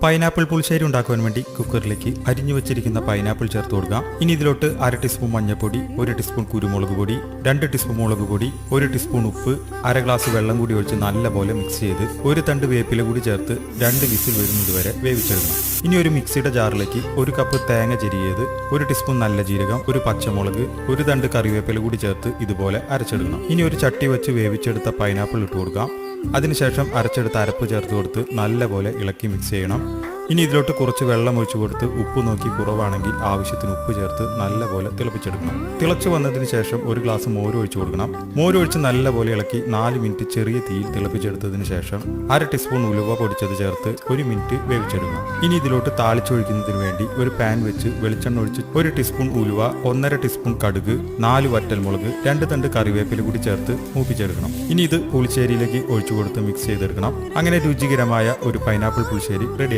Pineapple പുളിശ്ശേരി ഉണ്ടാക്കുവാൻ വേണ്ടി കുക്കറിലേക്ക് അരിഞ്ഞു വെച്ചിരിക്കുന്ന പൈനാപ്പിൾ ചേർത്ത് കൊടുക്കാം. ഇനി ഇതിലോട്ട് 1/2 ടീസ്പൂൺ മഞ്ഞൾപ്പൊടി, 1 ടീസ്പൂൺ കുരുമുളക് പൊടി, 2 ടീസ്പൂൺ മുളക് പൊടി, 1 ടീസ്പൂൺ ഉപ്പ്, 1/2 ഗ്ലാസ് വെള്ളം കൂടി ഒഴിച്ച് നല്ലപോലെ മിക്സ് ചെയ്ത് ഒരു തണ്ട് വേപ്പില കൂടി ചേർത്ത് 2 വിസിൽ വരുന്നത് വരെ വേവിച്ചെടുക്കണം. ഇനി ഒരു മിക്സിയുടെ ജാറിലേക്ക് 1 കപ്പ് തേങ്ങ ചിരിയത്, 1 ടീസ്പൂൺ നല്ല ജീരകം, 1 പച്ചമുളക്, 1 തണ്ട് കറിവേപ്പില കൂടി ചേർത്ത് ഇതുപോലെ അരച്ചെടുക്കണം. ഇനി ഒരു ചട്ടി വെച്ച് വേവിച്ചെടുത്ത പൈനാപ്പിൾ ഇട്ട് കൊടുക്കാം. അതിനുശേഷം അരച്ചെടുത്ത അരപ്പ് ചേർത്ത് കൊടുത്ത് നല്ലപോലെ ഇളക്കി മിക്സ് ചെയ്യണം. ഇനി ഇതിലോട്ട് കുറച്ച് വെള്ളം ഒഴിച്ചു കൊടുത്ത് ഉപ്പ് നോക്കി കുറവാണെങ്കിൽ ആവശ്യത്തിന് ഉപ്പ് ചേർത്ത് നല്ലപോലെ തിളപ്പിച്ചെടുക്കണം. തിളച്ചു വന്നതിന് ശേഷം 1 ഗ്ലാസ് മോര് ഒഴിച്ചു കൊടുക്കണം. മോര് ഒഴിച്ച് നല്ലപോലെ ഇളക്കി 4 മിനിറ്റ് ചെറിയ തീയിൽ തിളപ്പിച്ചെടുത്തതിന് ശേഷം 1/2 ടീസ്പൂൺ ഉലുവ പൊടിച്ചത് ചേർത്ത് 1 മിനിറ്റ് വേവിച്ചെടുക്കണം. ഇനി ഇതിലോട്ട് താളിച്ചൊഴിക്കുന്നതിന് വേണ്ടി ഒരു പാൻ വെച്ച് വെളിച്ചെണ്ണ ഒഴിച്ച് 1 ടീസ്പൂൺ ഉലുവ, 1.5 ടീസ്പൂൺ കടുക്, 4 വറ്റൽമുളക്, 2 തണ്ട് കറിവേപ്പില കൂടി ചേർത്ത് മൂപ്പിച്ചെടുക്കണം. ഇനി ഇത് പുളിശ്ശേരിയിലേക്ക് ഒഴിച്ചു കൊടുത്ത് മിക്സ് ചെയ്തെടുക്കണം. അങ്ങനെ രുചികരമായ ഒരു പൈനാപ്പിൾ പുളിശ്ശേരി റെഡിയായി.